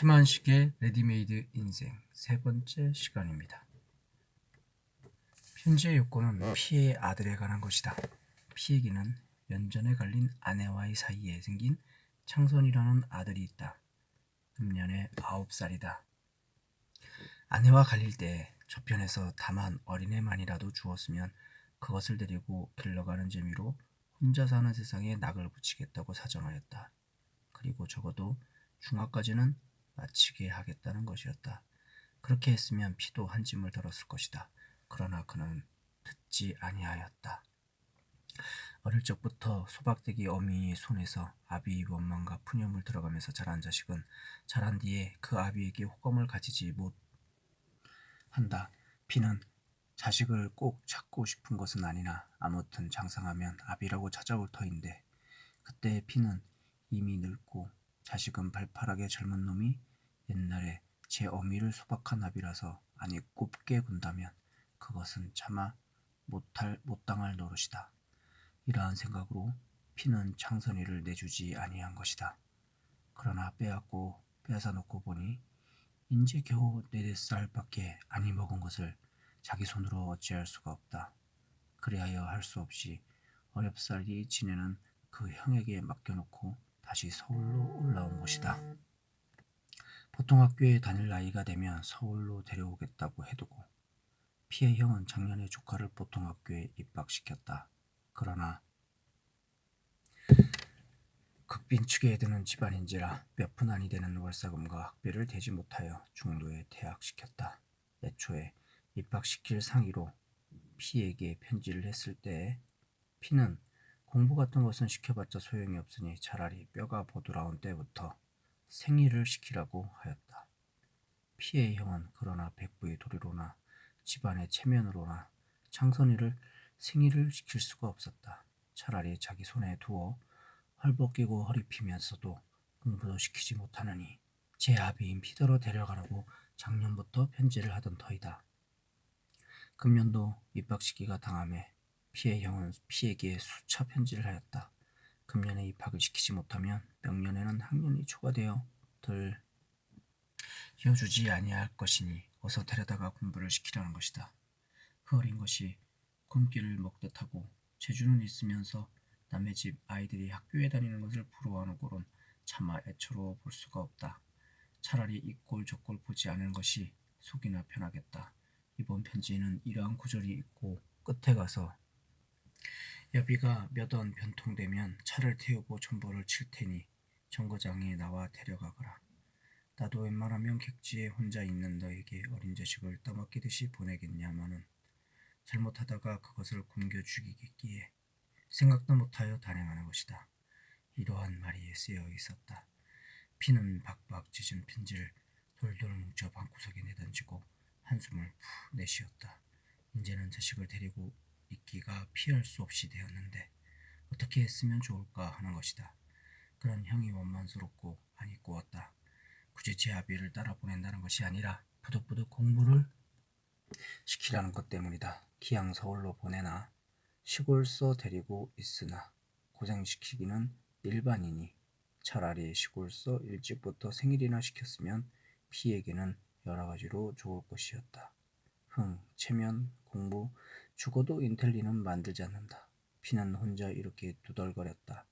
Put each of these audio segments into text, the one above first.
김한식의 레디메이드 인생 세 번째 시간입니다. 편지의 요건은 피의 아들에 관한 것이다. 피에게는 연전에 갈린 아내와의 사이에 생긴 창선이라는 아들이 있다. 금년에 9살이다. 아내와 갈릴 때 저편에서 다만 어린애만이라도 주었으면 그것을 데리고 길러가는 재미로 혼자 사는 세상에 낙을 붙이겠다고 사정하였다. 그리고 적어도 중학까지는 마치게 하겠다는 것이었다. 그렇게 했으면 피도 한 짐을 덜었을 것이다. 그러나 그는 듣지 아니하였다. 어릴 적부터 소박대기 어미의 손에서 아비의 원망과 푸념을 들어가면서 자란 자식은 자란 뒤에 그 아비에게 호감을 가지지 못한다. 피는 자식을 꼭 찾고 싶은 것은 아니나 아무튼 장성하면 아비라고 찾아올 터인데 그때 피는 이미 늙고 자식은 발파랗게 젊은 놈이 옛날에 제 어미를 소박한 아비라서 아니 곱게 군다면 그것은 차마 못당할 노릇이다. 이러한 생각으로 피는 창선이를 내주지 아니한 것이다. 그러나 빼앗아 놓고 보니 인제 겨우 4-5살밖에 아니 먹은 것을 자기 손으로 어찌할 수가 없다. 그리하여 할 수 없이 어렵사리 지내는 그 형에게 맡겨놓고 다시 서울로 올라온 것이다. 보통 학교에 다닐 나이가 되면 서울로 데려오겠다고 해두고 피의 형은 작년에 조카를 보통 학교에 입학시켰다. 그러나 극빈축에 드는 집안인지라 몇 푼 아니 되는 월사금과 학비를 대지 못하여 중도에 퇴학시켰다. 애초에 입학시킬 상의로 피에게 편지를 했을 때에 피는 공부 같은 것은 시켜봤자 소용이 없으니 차라리 뼈가 보드라운 때부터 생일을 시키라고 하였다. 피의 형은 그러나 백부의 도리로나 집안의 체면으로나 창선이를 생일을 시킬 수가 없었다. 차라리 자기 손에 두어 헐벗기고 허리 피면서도 공부도 시키지 못하느니 제 아비인 피더러 데려가라고 작년부터 편지를 하던 터이다. 금년도 입학시기가 당함에 피의 형은 피에게 수차 편지를 하였다. 금년에 입학을 시키지 못하면 명년에는 학년이 초과되어 덜 이어주지 아니할 것이니 어서 데려다가 공부를 시키라는 것이다. 그 어린 것이 굶기를 먹듯 하고 재주는 있으면서 남의 집 아이들이 학교에 다니는 것을 부러워하는 꼴은 차마 애처로워 볼 수가 없다. 차라리 이 꼴 저 꼴 보지 않은 것이 속이나 편하겠다. 이번 편지에는 이러한 구절이 있고 끝에 가서 여비가 몇 원 변통되면 차를 태우고 전보를 칠 테니 정거장에 나와 데려가거라. 나도 웬만하면 객지에 혼자 있는 너에게 어린 자식을 떠맡기듯이 보내겠냐마는 잘못하다가 그것을 굶겨 죽이겠기에 생각도 못하여 단행하는 것이다. 이러한 말이 쓰여 있었다. 피는 박박 찢은 편지를 돌돌 뭉쳐 방구석에 내던지고 한숨을 푹 내쉬었다. 이제는 자식을 데리고 있기가 피할 수 없이 되었는데 어떻게 했으면 좋을까 하는 것이다. 그런 형이 원만스럽고 많이 꾸었다. 굳이 제 아비를 따라 보낸다는 것이 아니라 부득부득 공부를 시키라는 것 때문이다. 기양 서울로 보내나 시골서 데리고 있으나 고생시키기는 일반이니 차라리 시골서 일찍부터 생일이나 시켰으면 피에게는 여러 가지로 좋을 것이었다. 체면, 공부, 죽어도 인텔리는 만들지 않는다. 피는 혼자 이렇게 두덜거렸다.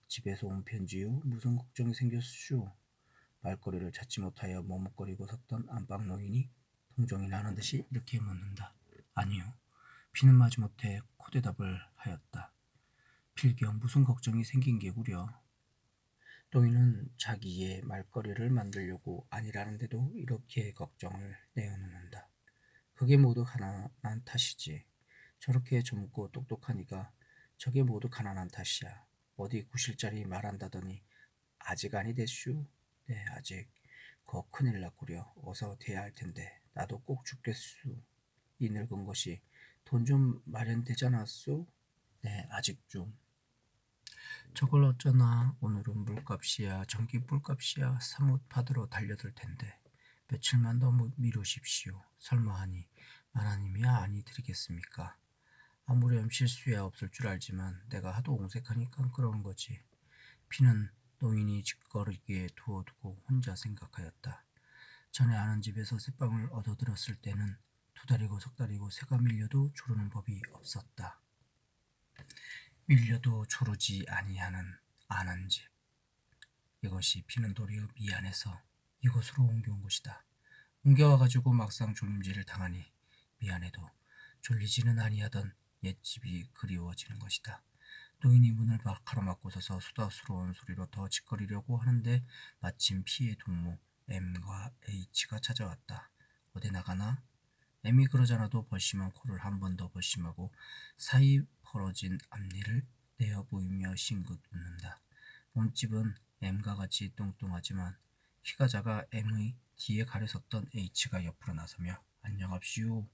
집에서 온 편지요? 무슨 걱정이 생겼슈? 말거리를 찾지 못하여 머뭇거리고 섰던 안방 노인이 동정이 나는 듯이 이렇게 묻는다. 아니요. 피는 마지못해 코대답을 하였다. 필경 무슨 걱정이 생긴 게구려. 노인은 자기의 말거리를 만들려고 아니라는데도 이렇게 걱정을 내어놓는다. 그게 모두 가난한 탓이지. 저렇게 젊고 똑똑하니까 저게 모두 가난한 탓이야. 어디 구실자리 말한다더니 아직 아니 됐슈? 네, 아직. 거 큰일 났구려. 어서 돼야 할 텐데. 나도 꼭 죽겠수. 이 늙은 것이 돈 좀 마련되잖았소? 네, 아직 좀. 저걸 어쩌나. 오늘은 물값이야 전기불값이야 사뭇 받으러 달려들 텐데 며칠만 더 미루십시오. 설마 하니 만화님이야 아니 드리겠습니까? 아무렴 실수야 없을 줄 알지만 내가 하도 옹색하니까 그런 거지. 피는 노인이 짓거리기에 두어두고 혼자 생각하였다. 전에 아는 집에서 새빵을 얻어들었을 때는 두 달이고 석 달이고 새가 밀려도 조르는 법이 없었다. 밀려도 조르지 아니하는 아는 집. 이것이 피는 도리어 미안해서 이곳으로 옮겨온 것이다. 옮겨와가지고 막상 졸림질을 당하니 미안해도 졸리지는 아니하던 옛집이 그리워지는 것이다. 노인이 문을 가로막고 서서 수다스러운 소리로 더 짓거리려고 하는데 마침 피의 동무 M과 H가 찾아왔다. 어디 나가나? M이 그러잖아도 벌심한 코를 한 번 더 벌심하고 사이 벌어진 앞니를 내어 보이며 싱긋 웃는다. 몸집은 M과 같이 뚱뚱하지만 키가 작아 M의 뒤에 가려섰던 H가 옆으로 나서며 안녕합시오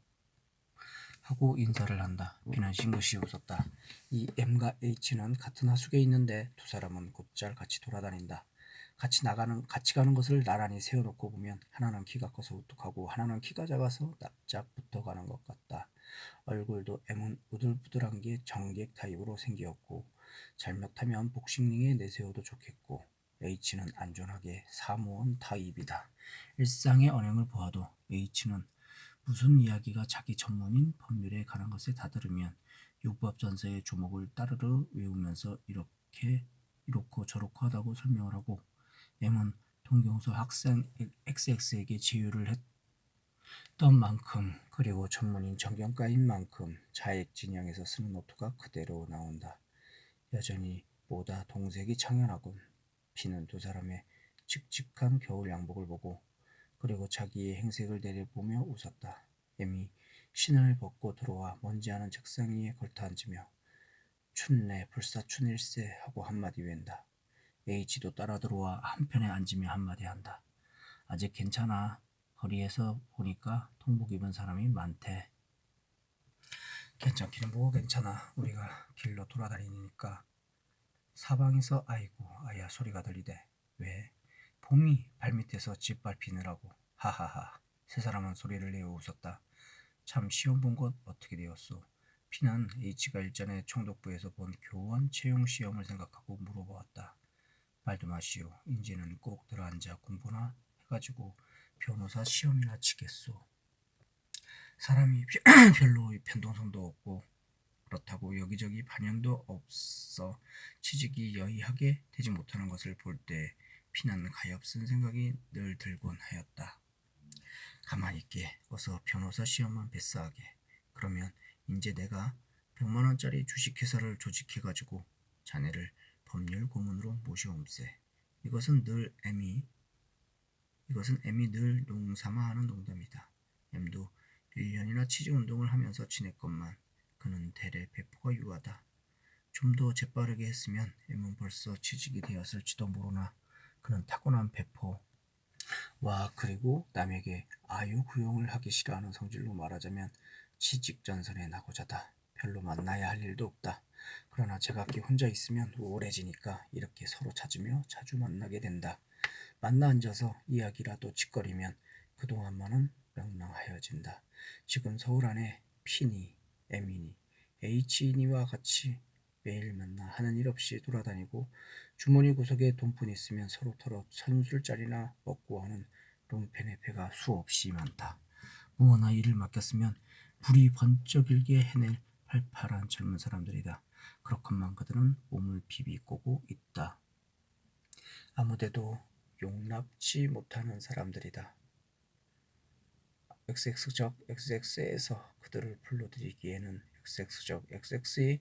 하고 인사를 한다. B는 싱긋이 웃었다. 이 M과 H는 같은 하숙에 있는데 두 사람은 곧잘 같이 돌아다닌다. 같이 가는 것을 나란히 세워놓고 보면 하나는 키가 커서 우뚝하고 하나는 키가 작아서 납작 붙어가는 것 같다. 얼굴도 M은 우들부들한 게 정객 타입으로 생겼고 잘못하면 복싱링에 내세워도 좋겠고 H는 안전하게 사모원 타입이다. 일상의 언행을 보아도 H는 무슨 이야기가 자기 전문인 법률에 관한 것에 다다르면 유법전서의 조목을 따르르 외우면서 이렇고 저렇고 하다고 설명을 하고 M은 동경서 학생 XX에게 제휴를 했던 만큼 그리고 전문인 정경가인 만큼 자액 진양에서 쓰는 노트가 그대로 나온다. 여전히 보다 동색이 창연하군. B는 두 사람의 칙칙한 겨울 양복을 보고 그리고 자기의 행색을 내려보며 웃었다. M이 신을 벗고 들어와 먼지 않은 책상 위에 걸터앉으며 춘내 불사춘일세 하고 한마디 웬다. H도 따라 들어와 한편에 앉으며 한마디 한다. 아직 괜찮아. 거리에서 보니까 통복 입은 사람이 많대. 괜찮기는 뭐가 괜찮아. 우리가 길로 돌아다니니까 사방에서 아이고 아야 소리가 들리대. 왜? 봄이 발밑에서 짓밟히느라고. 하하하. 세 사람은 소리를 내어 웃었다. 참 시험 본 것 어떻게 되었소? B는 H가 일전에 총독부에서 본 교원 채용 시험을 생각하고 물어보았다. 말도 마시오. 이제는 꼭 들어앉아 공부나 해가지고 변호사 시험이나 치겠소. 사람이 별로 변동성도 없고 그렇다고 여기저기 반영도 없어 취직이 여의하게 되지 못하는 것을 볼 때 B는 가엾은 생각이 늘 들곤 하였다. 가만히 있게 어서 변호사 시험만 패스하게. 그러면 이제 내가 100만원짜리 주식회사를 조직해가지고 자네를 법률 고문으로 모셔옴세. 이것은 M이 늘 농삼아 하는 농담이다. M도 1년이나 취직운동을 하면서 지냈건만 그는 대래 배포가 유하다. 좀 더 재빠르게 했으면 M은 벌써 취직이 되었을지도 모르나 그는 타고난 배포 와 그리고 남에게 아유구용을 하기 싫어하는 성질로 말하자면 취직전선에 나고자다. 별로 만나야 할 일도 없다. 그러나 제각기 혼자 있으면 우울해지니까 이렇게 서로 찾으며 자주 만나게 된다. 만나 앉아서 이야기라도 짓거리면 그동안만은 명랑하여진다. 지금 서울 안에 P니, M이니, H니와 같이 매일 만나 하는 일 없이 돌아다니고 주머니 구석에 돈뿐 있으면 서로 털어 선술자리나 먹고 하는 롱펜의 배가 수없이 많다. 무어나 일을 맡겼으면 불이 번쩍 일게 해낼 팔팔한 젊은 사람들이다. 그렇건만 그들은 몸을 비비꼬고 있다. 아무데도 용납지 못하는 사람들이다. XX적 XX에서 그들을 불러들이기에는 XX적 XX의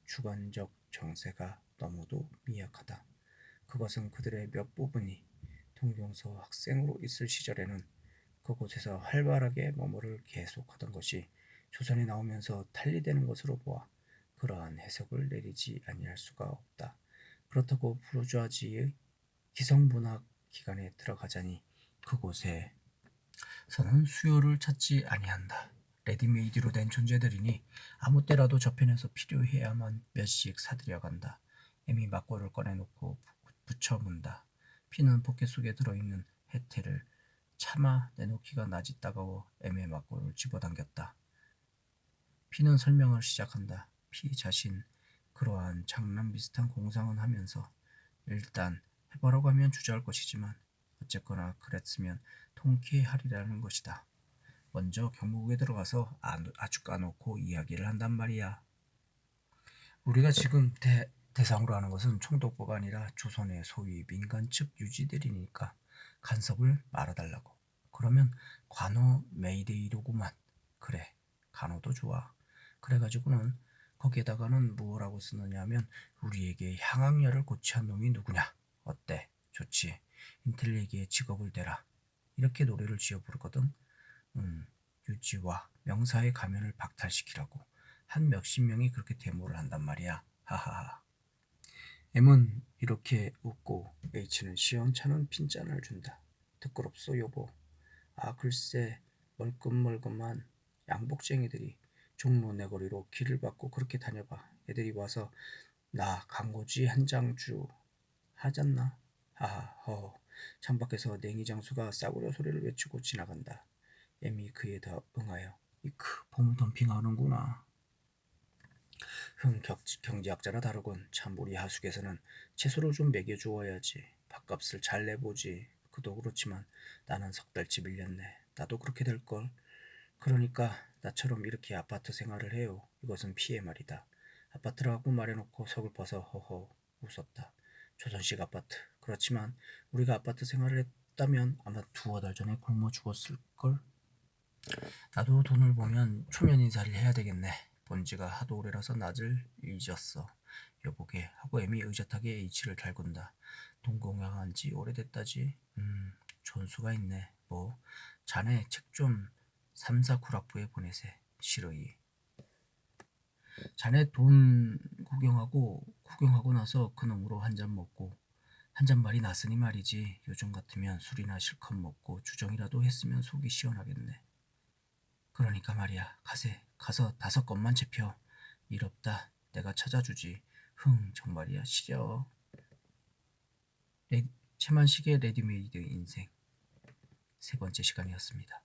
주관적 정세가 너무도 미약하다. 그것은 그들의 몇 부분이 동경서 학생으로 있을 시절에는 그곳에서 활발하게 머무를 계속하던 것이 조선에 나오면서 탈리되는 것으로 보아 그러한 해석을 내리지 아니할 수가 없다. 그렇다고 부르주아지의 기성문학 기관에 들어가자니 그곳에서는 수요를 찾지 아니한다. 레디메이드로 된 존재들이니 아무 때라도 저편에서 필요해야만 몇씩 사들여간다. M이 막고를 꺼내놓고 붙여문다. P는 포켓 속에 들어있는 혜태를 차마 내놓기가 낯이 따가워 M의 막고를 집어당겼다. P는 설명을 시작한다. P 자신 그러한 장난 비슷한 공상은 하면서 일단 해보라고 하면 주저할 것이지만 어쨌거나 그랬으면 통쾌하리라는 것이다. 먼저 경무국에 들어가서 아주 까놓고 이야기를 한단 말이야. 우리가 지금 대상으로 하는 것은 총독부가 아니라 조선의 소위 민간 측 유지대리니까 간섭을 말아달라고. 그러면 관호 메이데이로구만. 그래, 간호도 좋아. 그래가지고는 거기에다가는 뭐라고 쓰느냐 하면 우리에게 향학열을 고취한 놈이 누구냐. 어때? 좋지. 인텔리에게 직업을 대라. 이렇게 노래를 지어 부르거든. 유지와 명사의 가면을 박탈시키라고. 한 몇십 명이 그렇게 데모를 한단 말이야. 하하하. M은 이렇게 웃고 H는 시원찮은 핀잔을 준다. 듣거럽소 여보. 아 글쎄 멀끔멀끔한 양복쟁이들이 종로 내거리로 길을 받고 그렇게 다녀봐. 애들이 와서 나 광고지 한 장 주 하잖나. 하하 허. 창밖에서 냉이 장수가 싸구려 소리를 외치고 지나간다. M이 그에 더 응하여 이크 봄 덤핑하는구나. 경제학자라 다르군. 참 우리 하숙에서는 채소를 좀 먹여주어야지. 밥값을 잘 내보지. 그도 그렇지만 나는 석 달치 밀렸네. 나도 그렇게 될걸. 그러니까 나처럼 이렇게 아파트 생활을 해요. 이것은 피해 말이다. 아파트라고 말해놓고 서글퍼서 허허 웃었다. 조선식 아파트. 그렇지만 우리가 아파트 생활을 했다면 아마 두어 달 전에 굶어 죽었을걸. 나도 돈을 보면 초면 인사를 해야 되겠네. 본지가 하도 오래라서 낯을 잊었어. 여보게 하고 애미 의젓하게 H를 달군다. 동공양한 지 오래됐다지. 존수가 있네. 뭐 자네 책 좀 삼사쿠락부에 보내세. 싫어이. 자네 돈 구경하고 나서 그놈으로 한 잔 먹고 한 잔말이 났으니 말이지. 요즘 같으면 술이나 실컷 먹고 주정이라도 했으면 속이 시원하겠네. 그러니까 말이야. 가서 5건만 잡혀. 일 없다. 내가 찾아주지. 정말이야. 시려. 최만식의 레디메이드 인생 3번째 시간이었습니다.